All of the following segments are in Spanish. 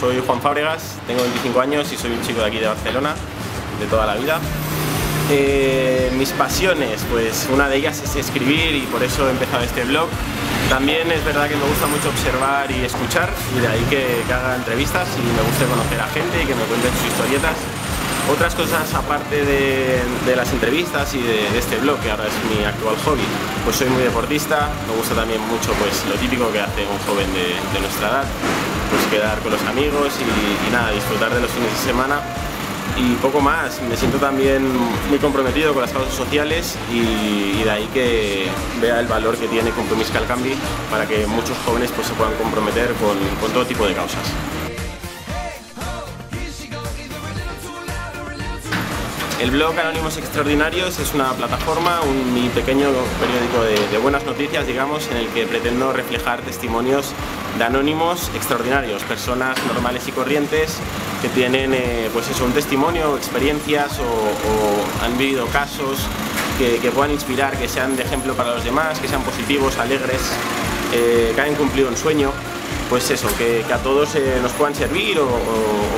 soy Juan Fábregas, tengo 25 años y soy un chico de aquí de Barcelona, de toda la vida. Mis pasiones, pues una de ellas es escribir y por eso he empezado este blog. También es verdad que me gusta mucho observar y escuchar, y de ahí que haga entrevistas y me gusta conocer a gente y que me cuenten sus historietas. Otras cosas aparte de las entrevistas y de este blog, que ahora es mi actual hobby, pues soy muy deportista, me gusta también mucho pues lo típico que hace un joven de nuestra edad, pues quedar con los amigos y nada, disfrutar de los fines de semana y poco más. Me siento también muy comprometido con las causas sociales y de ahí que vea el valor que tiene Compromís Cal Canvi para que muchos jóvenes pues se puedan comprometer con todo tipo de causas. El blog Anónimos Extraordinarios es una plataforma, mi pequeño periódico de buenas noticias, digamos, en el que pretendo reflejar testimonios de anónimos extraordinarios, personas normales y corrientes que tienen pues eso, un testimonio, experiencias o han vivido casos que puedan inspirar, que sean de ejemplo para los demás, que sean positivos, alegres, que hayan cumplido un sueño. Pues eso, que a todos nos puedan servir o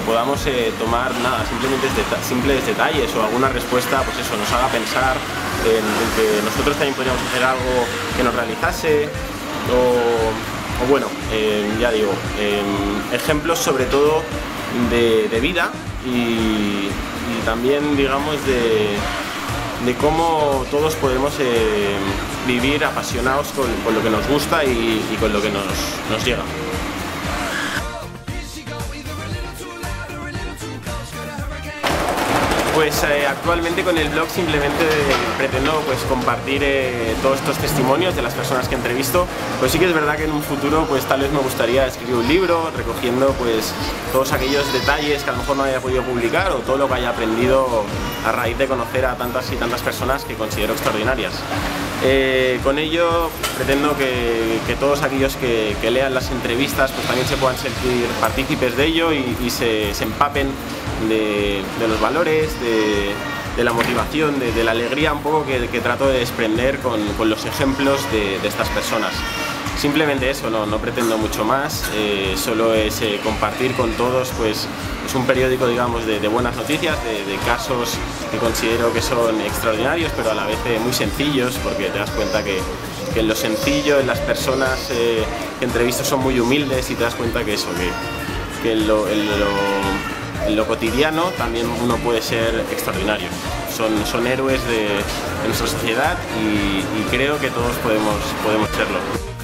podamos tomar nada, simplemente simples detalles o alguna respuesta, pues eso, nos haga pensar en que nosotros también podríamos hacer algo que nos realizase o bueno, ya digo, ejemplos sobre todo de vida y también digamos de cómo todos podemos vivir apasionados con lo que nos gusta y con lo que nos llega. Pues actualmente con el blog simplemente pretendo pues compartir todos estos testimonios de las personas que entrevisto. Pues sí que es verdad que en un futuro pues tal vez me gustaría escribir un libro recogiendo pues todos aquellos detalles que a lo mejor no haya podido publicar o todo lo que haya aprendido a raíz de conocer a tantas y tantas personas que considero extraordinarias. Con ello pretendo que todos aquellos que lean las entrevistas pues también se puedan sentir partícipes de ello y se empapen de los valores, de la motivación, de la alegría un poco que trato de desprender con los ejemplos de estas personas. Simplemente eso, no pretendo mucho más, solo es compartir con todos pues un periódico, digamos, de buenas noticias, de casos que considero que son extraordinarios, pero a la vez muy sencillos, porque te das cuenta que en lo sencillo, en las personas que entrevisto son muy humildes y te das cuenta que eso, que en lo cotidiano también uno puede ser extraordinario. Son héroes de nuestra sociedad y creo que todos podemos serlo.